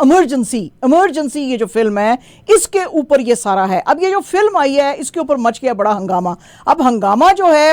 Emergency, emergency ये जो film है इसके ऊपर ये सारा है। अब ये जो फिल्म आई है इसके ऊपर मच गया बड़ा हंगामा। अब हंगामा जो है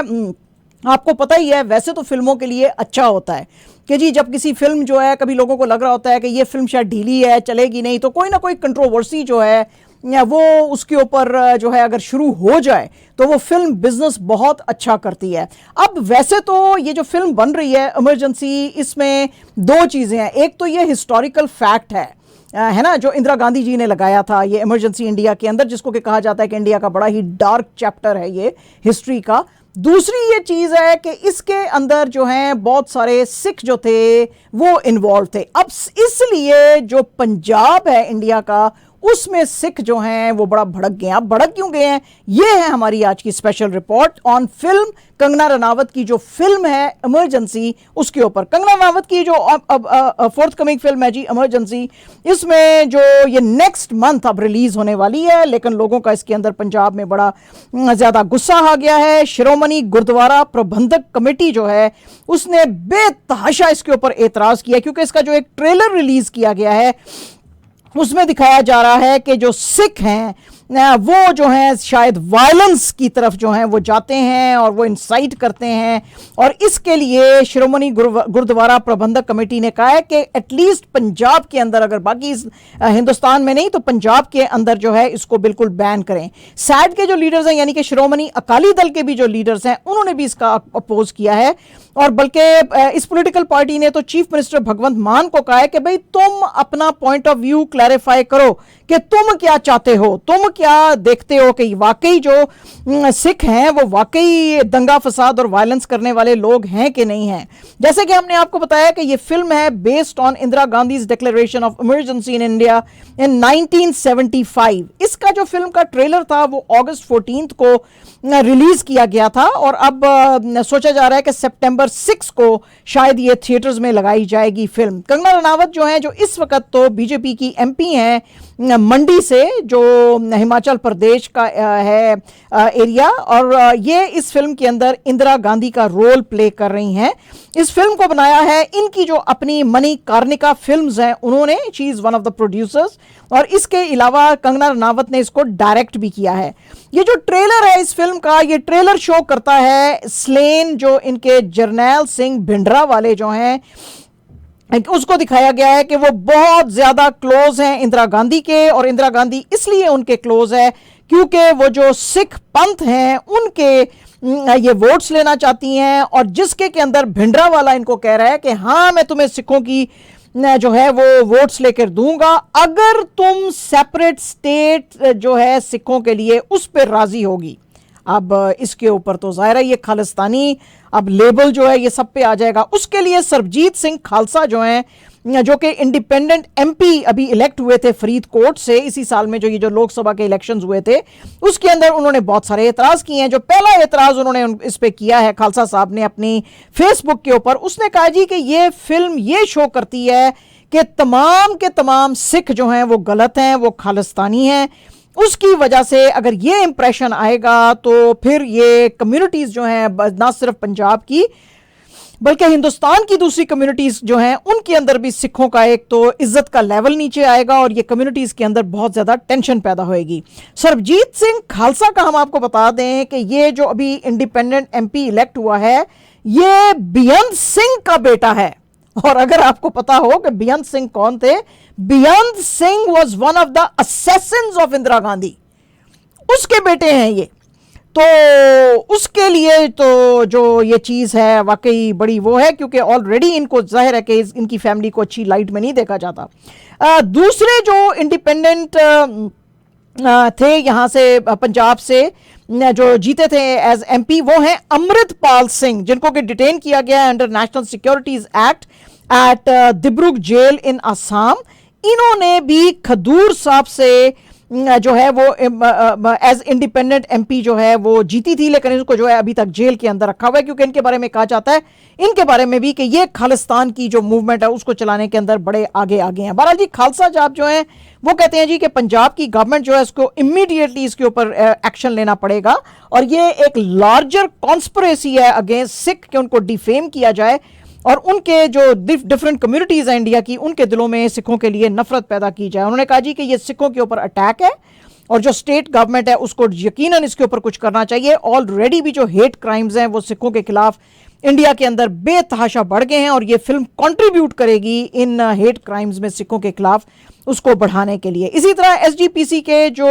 आपको पता ही है, वैसे तो फिल्मों के लिए अच्छा होता है कि जी जब किसी फिल्म जो है, कभी लोगों को लग रहा होता है कि ये फिल्म शायद ढीली है, चलेगी नहीं, तो कोई ना कोई कंट्रोवर्सी जो है वो उसके ऊपर जो है अगर शुरू हो जाए तो वो फिल्म बिजनेस बहुत अच्छा करती है। अब वैसे तो ये जो फिल्म बन रही है इमरजेंसी, इसमें दो चीज़ें हैं। एक तो ये हिस्टोरिकल फैक्ट है ना, जो इंदिरा गांधी जी ने लगाया था ये इमरजेंसी इंडिया के अंदर, जिसको कि कहा जाता है कि इंडिया का बड़ा ही डार्क चैप्टर है ये हिस्ट्री का। दूसरी ये चीज़ है कि इसके अंदर जो है बहुत सारे सिख जो थे वो इन्वॉल्व थे। अब इसलिए जो पंजाब है इंडिया का, उसमें सिख जो हैं वो बड़ा भड़क गए हैं। अब भड़क क्यों गए हैं, ये है हमारी आज की special report on film Kangana Ranaut की जो फिल्म है इमरजेंसी, उसके ऊपर। कंगना रनावत की जो अब फोर्थ कमिंग फिल्म है जी इमरजेंसी, इसमें जो ये नेक्स्ट मंथ अब रिलीज होने वाली है, लेकिन लोगों का इसके अंदर पंजाब में बड़ा ज्यादा गुस्सा आ गया है। शिरोमणि गुरुद्वारा प्रबंधक कमेटी जो है उसने बेतहाशा इसके ऊपर एतराज किया, क्योंकि इसका जो एक ट्रेलर रिलीज किया गया है उसमें दिखाया जा रहा है कि जो सिख हैं वो जो है शायद वायलेंस की तरफ जो है वो जाते हैं और वो इंसाइट करते हैं। और इसके लिए शिरोमणि गुरुद्वारा प्रबंधक कमेटी ने कहा है कि एटलीस्ट पंजाब के अंदर, अगर बाकी हिंदुस्तान में नहीं तो पंजाब के अंदर जो है इसको बिल्कुल बैन करें। सैड के जो लीडर्स हैं, यानी कि शिरोमणि अकाली दल के भी जो लीडर्स हैं, उन्होंने भी इसका अपोज किया है। और बल्कि इस पॉलिटिकल पार्टी ने तो चीफ मिनिस्टर भगवंत मान को कहा है कि भाई तुम अपना पॉइंट ऑफ व्यू क्लैरिफाई करो कि तुम क्या चाहते हो, तुम क्या देखते हो कि वाकई जो सिख हैं वो वाकई दंगा फसाद और वायलेंस करने वाले लोग हैं कि नहीं हैं। जैसे कि हमने आपको बताया कि ये फिल्म है based on Indira Gandhi declaration of emergency in India in 1975। इसका जो फिल्म का ट्रेलर था वो अगस्त 14 को रिलीज किया गया था और अब सोचा जा रहा है कि सितंबर 6 को शायद ये थिएटर्स में लगाई जाएगी फिल्म। कंगना रनावत जो है, जो इस वक्त तो बीजेपी की एमपी हैं मंडी से, जो हिमाचल प्रदेश का है एरिया, और ये इस फिल्म के अंदर इंदिरा गांधी का रोल प्ले कर रही हैं। इस फिल्म को बनाया है इनकी जो अपनी मणिकर्णिका फिल्म्स हैं उन्होंने, she is one of the producers, और इसके अलावा कंगना रनावत ने इसको डायरेक्ट भी किया है। ये जो ट्रेलर है इस फिल्म का, ये ट्रेलर शो करता है स्लेन जो इनके जरनैल सिंह भिंडरा वाले जो हैं, उसको दिखाया गया है कि वो बहुत ज्यादा क्लोज हैं इंदिरा गांधी के, और इंदिरा गांधी इसलिए उनके क्लोज है क्योंकि वो जो सिख पंथ हैं उनके ये वोट्स लेना चाहती हैं, और जिसके के अंदर भिंडरा वाला इनको कह रहा है कि हाँ मैं तुम्हें सिखों की जो है वो वोट्स लेकर दूंगा अगर तुम सेपरेट स्टेट जो है सिखों के लिए उस पर राजी होगी। अब इसके ऊपर तो जाहिर है ये खालिस्तानी अब लेबल जो है ये सब पे आ जाएगा। उसके लिए सरबजीत सिंह खालसा जो हैं, जो कि इंडिपेंडेंट एमपी अभी इलेक्ट हुए थे फरीदकोट से इसी साल में, जो ये जो लोकसभा के इलेक्शंस हुए थे उसके अंदर उन्होंने बहुत सारे एतराज किए हैं। जो पहला एतराज उन्होंने इस पे किया है खालसा साहब ने अपनी फेसबुक के ऊपर, उसने कहा जी कि ये फिल्म ये शो करती है कि तमाम के तमाम सिख जो हैं वो गलत हैं, वो खालिस्तानी हैं। उसकी वजह से अगर ये इंप्रेशन आएगा तो फिर ये कम्युनिटीज जो हैं ना सिर्फ पंजाब की बल्कि हिंदुस्तान की दूसरी कम्युनिटीज जो हैं उनके अंदर भी सिखों का एक तो इज्जत का लेवल नीचे आएगा और ये कम्युनिटीज के अंदर बहुत ज्यादा टेंशन पैदा होएगी। सरबजीत सिंह खालसा का हम आपको बता दें कि ये जो अभी इंडिपेंडेंट एमपी इलेक्ट हुआ है ये बेअंत सिंह का बेटा है। और अगर आपको पता हो कि बेअंत सिंह कौन थे, Beant Singh was one of the assassins of Indira Gandhi, उसके बेटे हैं ये। तो उसके लिए तो जो ये चीज है वाकई बड़ी वो है, क्योंकि ऑलरेडी इनको जाहिर है कि इनकी फैमिली को अच्छी लाइट में नहीं देखा जाता। दूसरे जो इंडिपेंडेंट थे यहाँ से पंजाब से जो जीते थे एज एमपी वो हैं अमृतपाल सिंह, जिनको कि डिटेन किया गया है under national securities act at Dibrugarh jail in Assam. इन्होंने भी खदूर साहब से जो है वो एज इंडिपेंडेंट एमपी जो है वो जीती थी, लेकिन इसको जो है अभी तक जेल के अंदर रखा हुआ है, क्योंकि इनके बारे में कहा जाता है इनके बारे में भी कि ये खालिस्तान की जो मूवमेंट है उसको चलाने के अंदर बड़े आगे हैं। बहरहाल जी खालसा साहब जो हैं वो कहते हैं जी कि पंजाब की गवर्नमेंट जो है इसको इमीडिएटली इसके ऊपर एक्शन लेना पड़ेगा, और ये एक लार्जर कॉन्स्पिरेसी है अगेंस्ट सिख कि उनको डिफेम किया जाए। और उनके जो डिफरेंट कम्युनिटीज़ हैं इंडिया की, उनके दिलों में सिखों के लिए नफरत पैदा की जाए। उन्होंने कहा जी कि ये सिखों के ऊपर अटैक है और जो स्टेट गवर्नमेंट है उसको यकीनन इसके ऊपर कुछ करना चाहिए। ऑलरेडी भी जो हेट क्राइम्स हैं वो सिखों के खिलाफ इंडिया के अंदर बेतहाशा बढ़ गए हैं और ये फिल्म कंट्रीब्यूट करेगी इन हेट क्राइम्स में सिखों के खिलाफ उसको बढ़ाने के लिए। इसी तरह एसजीपीसी के जो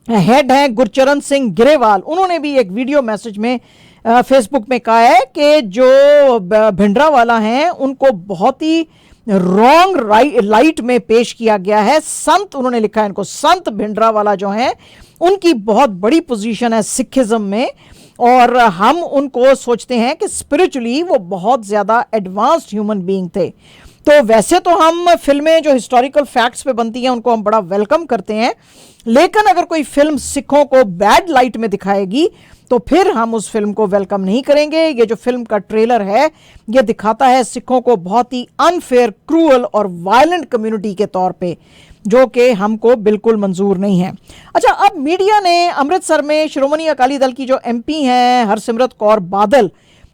हेड हैं गुरचरण सिंह ग्रेवाल, उन्होंने भी एक वीडियो मैसेज में फेसबुक में कहा है कि जो भिंडरावाला हैं उनको बहुत ही रॉन्ग लाइट में पेश किया गया है। संत, उन्होंने लिखा है इनको, संत भिंडरावाला जो हैं उनकी बहुत बड़ी पोजीशन है सिखिज्म में और हम उनको सोचते हैं कि स्पिरिचुअली वो बहुत ज़्यादा एडवांस्ड ह्यूमन बीइंग थे। तो वैसे तो हम फिल्में जो हिस्टोरिकल फैक्ट्स पे बनती हैं उनको हम बड़ा वेलकम करते हैं, लेकिन अगर कोई फिल्म सिखों को बैड लाइट में दिखाएगी तो फिर हम उस फिल्म को वेलकम नहीं करेंगे। ये जो फिल्म का ट्रेलर है ये दिखाता है सिखों को बहुत ही अनफेयर, क्रूअल और वायलेंट कम्युनिटी के तौर पे, जो कि हमको बिल्कुल मंजूर नहीं है। अच्छा, अब मीडिया ने अमृतसर में श्रोमणी अकाली दल की जो एमपी हैं हरसिमरत कौर बादल,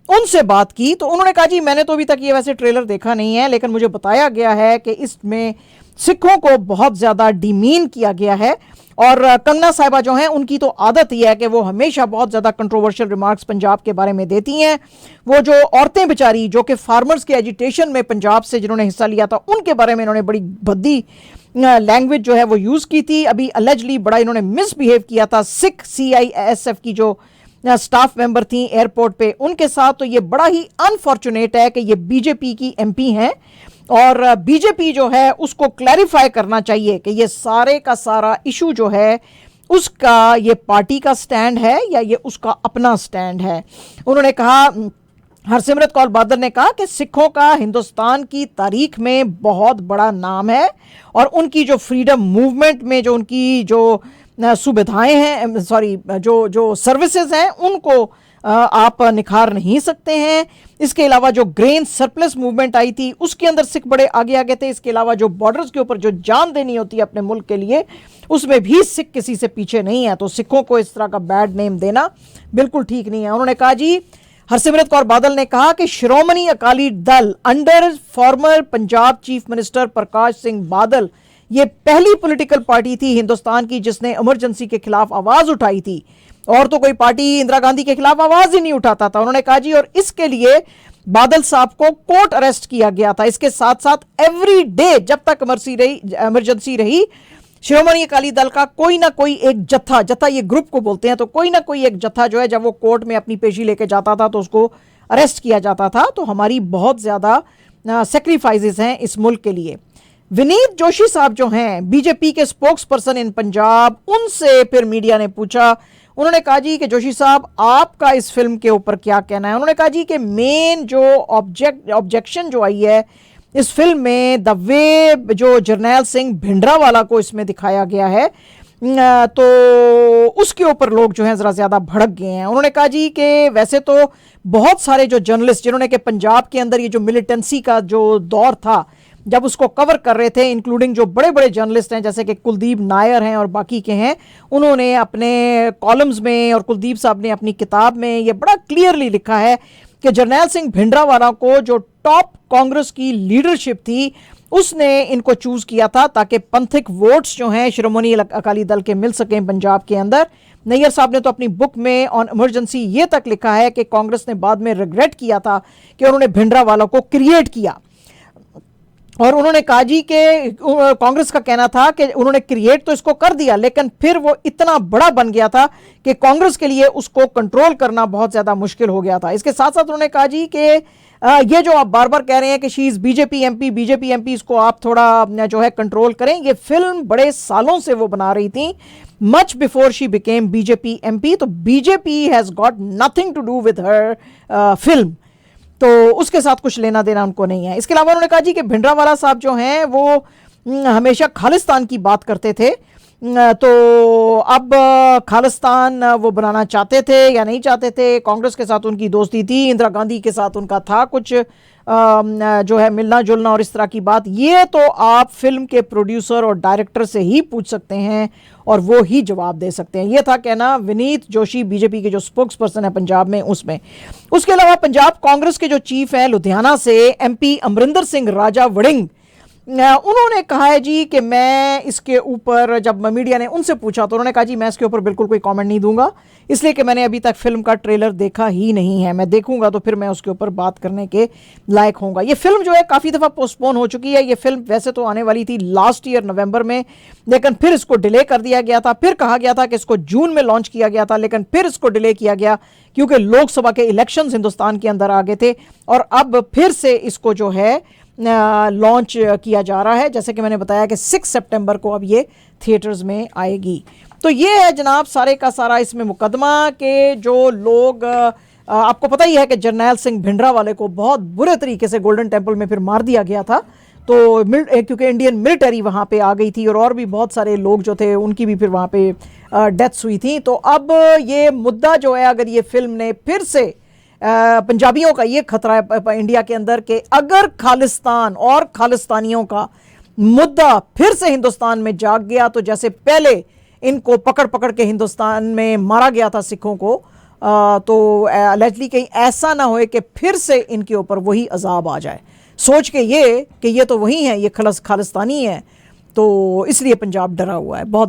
उनसे बात की तो उन्होंने कहा जी मैंने तो अभी तक ये वैसे ट्रेलर देखा नहीं है, लेकिन मुझे बताया गया है कि इसमें सिखों को बहुत ज़्यादा डिमीन किया गया है। और कंगना साहिबा जो हैं उनकी तो आदत ही है कि वो हमेशा बहुत ज़्यादा कंट्रोवर्शियल रिमार्क्स पंजाब के बारे में देती हैं। वो जो औरतें बेचारी जो कि फार्मर्स के एजिटेशन में पंजाब से जिन्होंने हिस्सा लिया था उनके बारे में इन्होंने बड़ी भद्दी लैंग्वेज जो है वो यूज़ की थी। अभी अलेजली बड़ा इन्होंने मिसबिहेव किया था सिख CISF की जो स्टाफ मेंबर थी एयरपोर्ट पे, उनके साथ। तो ये बड़ा ही अनफॉर्चुनेट है कि ये बीजेपी की एमपी हैं और बीजेपी जो है उसको क्लैरिफाई करना चाहिए कि ये सारे का सारा इशू जो है उसका ये पार्टी का स्टैंड है या ये उसका अपना स्टैंड है। उन्होंने कहा, हरसिमरत कौर बादल ने कहा कि सिखों का हिंदुस्तान की तारीख में बहुत बड़ा नाम है और उनकी जो फ्रीडम मूवमेंट में जो उनकी जो सुविधाएं हैं, जो सर्विसेज हैं उनको आप निखार नहीं सकते हैं। इसके अलावा जो ग्रेन सरप्लस मूवमेंट आई थी उसके अंदर सिख बड़े आगे आगे थे। इसके अलावा जो बॉर्डर्स के ऊपर जो जान देनी होती है अपने मुल्क के लिए उसमें भी सिख किसी से पीछे नहीं है। तो सिखों को इस तरह का बैड नेम देना बिल्कुल ठीक नहीं है। उन्होंने कहा जी, हरसिमरत कौर बादल ने कहा कि Shiromani Akali Dal under former Punjab chief minister Prakash Singh Badal ये पहली पॉलिटिकल पार्टी थी हिंदुस्तान की जिसने इमरजेंसी के खिलाफ आवाज उठाई थी और तो कोई पार्टी इंदिरा गांधी के खिलाफ आवाज ही नहीं उठाता था। उन्होंने कहा जी, और इसके लिए बादल साहब को कोर्ट अरेस्ट किया गया था। इसके साथ साथ एवरी डे जब तक इमरजेंसी रही श्रोमणी अकाली दल का कोई ना कोई एक जत्था ये ग्रुप को बोलते हैं, तो कोई ना कोई एक जत्था जो है जब वो कोर्ट में अपनी पेशी लेके जाता था तो उसको अरेस्ट किया जाता था। तो हमारी बहुत ज़्यादा सेक्रीफाइसेस हैं इस मुल्क के लिए। विनीत जोशी साहब जो हैं बीजेपी के स्पोक्स पर्सन इन पंजाब, उनसे फिर मीडिया ने पूछा। उन्होंने कहा जी कि जोशी साहब आपका इस फिल्म के ऊपर क्या कहना है। उन्होंने कहा जी कि मेन जो ऑब्जेक्शन जो आई है इस फिल्म में द वे जो जरनैल सिंह भिंडरावाला को इसमें दिखाया गया है तो उसके ऊपर लोग जो हैं ज़रा ज़्यादा भड़क गए हैं। उन्होंने कहा जी कि वैसे तो बहुत सारे जो जर्नलिस्ट जिन्होंने कि पंजाब के अंदर ये जो मिलिटेंसी का जो दौर था जब उसको कवर कर रहे थे, इंक्लूडिंग जो बड़े बड़े जर्नलिस्ट हैं जैसे कि कुलदीप नायर हैं और बाकी के हैं, उन्होंने अपने कॉलम्स में और कुलदीप साहब ने अपनी किताब में ये बड़ा क्लियरली लिखा है कि जरनैल सिंह भिंडरावाला को जो टॉप कांग्रेस की लीडरशिप थी उसने इनको चूज किया था ताकि पंथिक वोट्स जो हैं श्रोमणी अकाली दल के मिल सकें पंजाब के अंदर। नैयर साहब ने तो अपनी बुक में ऑन इमरजेंसी ये तक लिखा है कि कांग्रेस ने बाद में रिग्रेट किया था कि उन्होंने भिंडरावाला को क्रिएट किया। और उन्होंने कहा जी कि कांग्रेस का कहना था कि उन्होंने क्रिएट तो इसको कर दिया लेकिन फिर वो इतना बड़ा बन गया था कि कांग्रेस के लिए उसको कंट्रोल करना बहुत ज़्यादा मुश्किल हो गया था। इसके साथ साथ उन्होंने कहा जी कि ये जो आप बार बार कह रहे हैं कि शी इज़ बीजेपी एमपी, इसको आप थोड़ा जो है कंट्रोल करें। ये फिल्म बड़े सालों से वो बना रही थी, much before she became BJP MP. तो BJP has got nothing to do with her film, तो उसके साथ कुछ लेना देना उनको नहीं है। इसके अलावा उन्होंने कहा जी कि भिंडरावाला साहब जो हैं वो हमेशा खालिस्तान की बात करते थे, तो अब खालिस्तान वो बनाना चाहते थे या नहीं चाहते थे। कांग्रेस के साथ उनकी दोस्ती थी, इंदिरा गांधी के साथ उनका था कुछ जो है मिलना जुलना और इस तरह की बात, ये तो आप फिल्म के प्रोड्यूसर और डायरेक्टर से ही पूछ सकते हैं और वो ही जवाब दे सकते हैं। ये था कहना विनीत जोशी, बीजेपी के जो स्पोक्स पर्सन है पंजाब में, उसमें। उसके अलावा पंजाब कांग्रेस के जो चीफ हैं लुधियाना से, एमपी अमरिंदर सिंह राजा वड़िंग, उन्होंने कहा है जी कि मैं इसके ऊपर, जब मीडिया ने उनसे पूछा तो उन्होंने कहा जी मैं इसके ऊपर बिल्कुल कोई कमेंट नहीं दूंगा, इसलिए कि मैंने अभी तक फिल्म का ट्रेलर देखा ही नहीं है। मैं देखूंगा तो फिर मैं उसके ऊपर बात करने के लायक होऊंगा। ये फिल्म जो है काफ़ी दफ़ा पोस्टपोन हो चुकी है। ये फिल्म वैसे तो आने वाली थी लास्ट ईयर नवंबर में, लेकिन फिर इसको डिले कर दिया गया था। फिर कहा गया था कि इसको जून में लॉन्च किया गया था, लेकिन फिर इसको डिले किया गया क्योंकि लोकसभा के इलेक्शंस हिंदुस्तान के अंदर आ गए थे। और अब फिर से इसको जो है लॉन्च किया जा रहा है, जैसे कि मैंने बताया कि 6 सितंबर को अब ये थिएटर्स में आएगी। तो ये है जनाब सारे का सारा इसमें मुकदमा के जो लोग, आपको पता ही है कि जरनैल सिंह भिंडरा वाले को बहुत बुरे तरीके से गोल्डन टेम्पल में फिर मार दिया गया था, तो क्योंकि इंडियन मिलिट्री वहाँ पे आ गई थी और भी बहुत सारे लोग जो थे उनकी भी फिर वहाँ पे डेथ्स हुई थी। तो अब ये मुद्दा जो है, अगर ये फिल्म ने फिर से पंजाबियों का ये खतरा है इंडिया के अंदर कि अगर खालिस्तान और खालिस्तानियों का मुद्दा फिर से हिंदुस्तान में जाग गया, तो जैसे पहले इनको पकड़ पकड़ के हिंदुस्तान में मारा गया था सिखों को, तो अलैजली कहीं ऐसा ना होए कि फिर से इनके ऊपर वही अजाब आ जाए, सोच के ये कि ये तो वही है, ये खालिस्तानी है, तो इसलिए पंजाब डरा हुआ है बहुत।